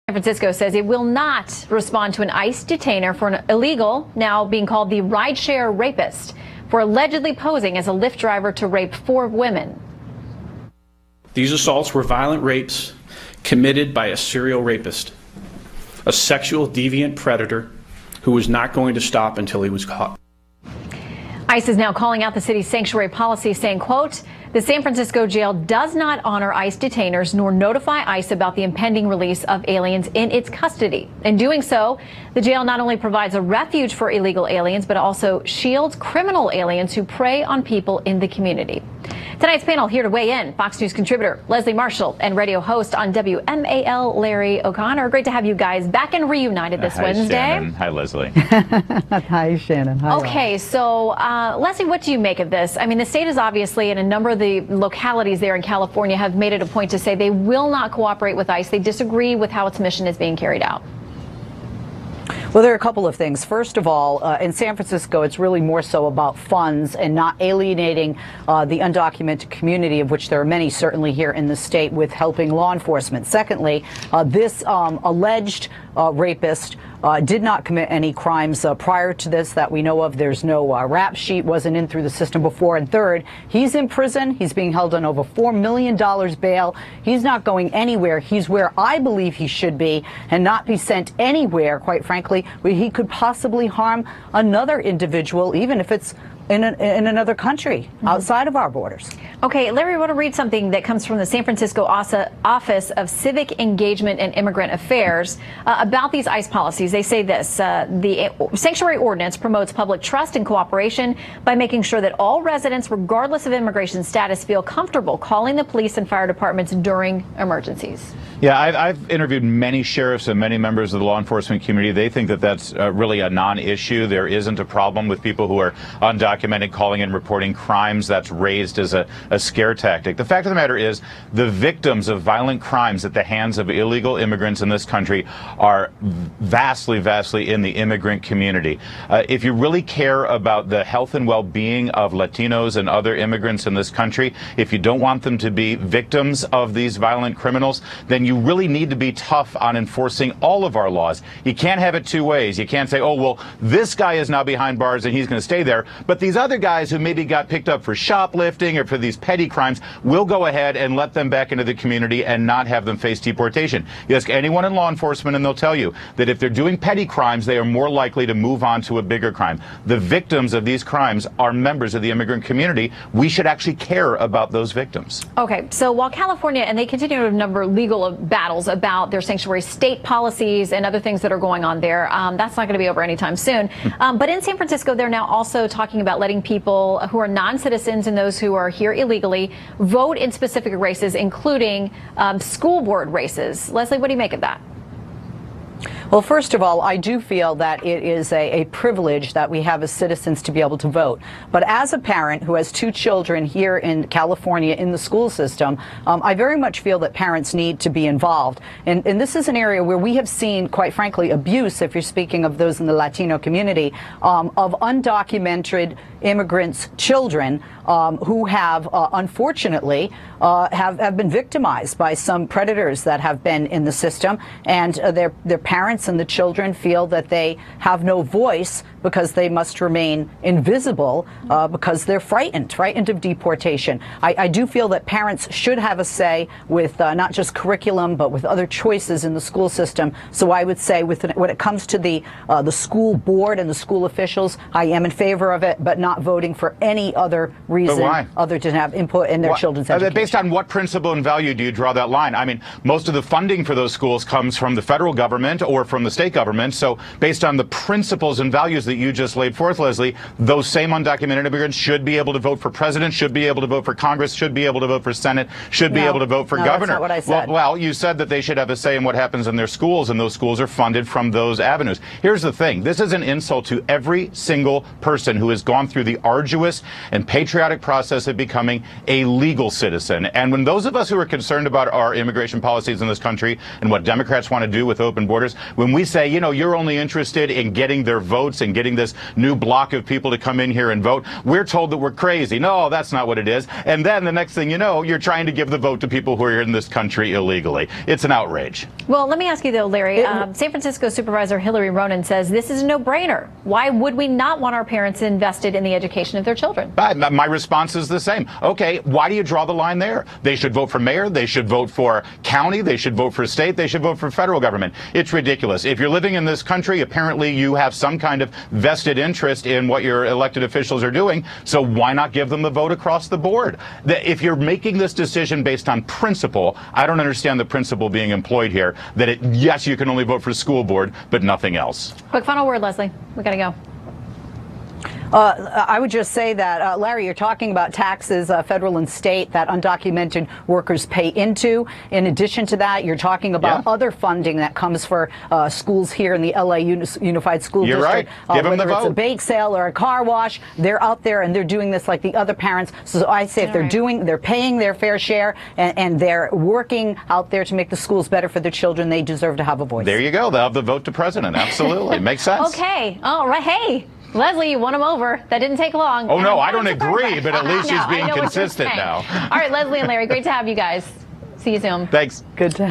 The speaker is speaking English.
San Francisco says it will not respond to an ICE detainer for an illegal, now being called the rideshare rapist, for allegedly posing as a Lyft driver to rape 4 women. These assaults were violent rapes committed by a serial rapist, a sexual deviant predator who was not going to stop until he was caught. ICE is now calling out the city's sanctuary policy, saying, quote, the San Francisco jail does not honor ICE detainers nor notify ICE about the impending release of aliens in its custody. In doing so, the jail not only provides a refuge for illegal aliens, but also shields criminal aliens who prey on people in the community. Tonight's panel here to weigh in, Fox News contributor Leslie Marshall and radio host on WMAL, Larry O'Connor. Great to have you guys back and reunited this Wednesday. Shannon. Hi, Leslie. Hi, Shannon. Hi. Okay, so Leslie, what do you make of this? I mean, the state is obviously, and a number of the localities there in California have made it a point to say they will not cooperate with ICE. They disagree with how its mission is being carried out. Well, there are a couple of things. First of all, in San Francisco, it's really more so about funds and not alienating the undocumented community, of which there are many certainly here in the state, with helping law enforcement. Secondly, this alleged rapist did not commit any crimes prior to this that we know of. There's no rap sheet, wasn't in through the system before. And third, he's in prison. He's being held on over $4 million bail. He's not going anywhere. He's where I believe he should be and not be sent anywhere, quite frankly, where he could possibly harm another individual, even if it's in another country outside of our borders. Okay, Larry, I want to read something that comes from the San Francisco Office of Civic Engagement and Immigrant Affairs about these ICE policies. They say this, the sanctuary ordinance promotes public trust and cooperation by making sure that all residents, regardless of immigration status, feel comfortable calling the police and fire departments during emergencies. Yeah, I've interviewed many sheriffs and many members of the law enforcement community. They think that that's really a non-issue. There isn't a problem with people who are undocumented calling and reporting crimes. That's raised as a scare tactic. The fact of the matter is the victims of violent crimes at the hands of illegal immigrants in this country are vastly, vastly in the immigrant community. If you really care about the health and well-being of Latinos and other immigrants in this country, if you don't want them to be victims of these violent criminals, then you really need to be tough on enforcing all of our laws. You can't have it two ways. You can't say, oh, well, this guy is now behind bars and he's going to stay there, but these other guys who maybe got picked up for shoplifting or for these petty crimes, we'll go ahead and let them back into the community and not have them face deportation. You ask anyone in law enforcement and they'll tell you that if they're doing petty crimes, they are more likely to move on to a bigger crime. The victims of these crimes are members of the immigrant community. We should actually care about those victims. Okay, so while California, and they continue to have a number of legal battles about their sanctuary state policies and other things that are going on there, that's not going to be over anytime soon. But in San Francisco, they're now also talking about letting people who are non-citizens and those who are here illegally vote in specific races, including school board races. Leslie, what do you make of that? Well, first of all, I do feel that it is a privilege that we have as citizens to be able to vote. But as a parent who has 2 children here in California in the school system, I very much feel that parents need to be involved. And this is an area where we have seen, quite frankly, abuse, if you're speaking of those in the Latino community, of undocumented immigrants' children who have, unfortunately, have been victimized by some predators that have been in the system, and their parents and the children feel that they have no voice because they must remain invisible because they're frightened of deportation. I do feel that parents should have a say with not just curriculum, but with other choices in the school system. So I would say when it comes to the school board and the school officials, I am in favor of it, but not voting for any other reason other than have input in their children's education. Based on what principle and value do you draw that line? I mean, most of the funding for those schools comes from the federal government or from the state government. So based on the principles and values that you just laid forth, Leslie, those same undocumented immigrants should be able to vote for president, should be able to vote for Congress, should be able to vote for Senate, should be able to vote for governor. That's not what I said. Well, you said that they should have a say in what happens in their schools, and those schools are funded from those avenues. Here's the thing. This is an insult to every single person who has gone through the arduous and patriotic process of becoming a legal citizen. And when those of us who are concerned about our immigration policies in this country and what Democrats want to do with open borders, when we say, you know, you're only interested in getting their votes and getting this new block of people to come in here and vote. We're told that we're crazy. No, that's not what it is. And then the next thing you know, you're trying to give the vote to people who are in this country illegally. It's an outrage. Well, let me ask you, though, Larry. San Francisco Supervisor Hillary Ronen says this is a no-brainer. Why would we not want our parents invested in the education of their children? My response is the same. Okay, why do you draw the line there? They should vote for mayor. They should vote for county. They should vote for state. They should vote for federal government. It's ridiculous. If you're living in this country, apparently you have some kind of vested interest in what your elected officials are doing. So why not give them the vote across the board? If you're making this decision based on principle, I don't understand the principle being employed here that yes, you can only vote for school board, but nothing else. Quick final word, Leslie. We got to go. I would just say that, Larry, you're talking about taxes, federal and state, that undocumented workers pay into. In addition to that, you're talking about other funding that comes for schools here in the LA Unified School You're District. Right. Give them the vote. Whether it's a bake sale or a car wash, they're out there and they're doing this like the other parents. So I say if they're paying their fair share and they're working out there to make the schools better for their children, they deserve to have a voice. There you go. They'll have the vote to president. Absolutely. Makes sense. Okay. All right. Hey. Leslie, you won him over. That didn't take long. Oh, no, I don't agree, but at least she's being consistent now. All right, Leslie and Larry, great to have you guys. See you soon. Thanks. Good to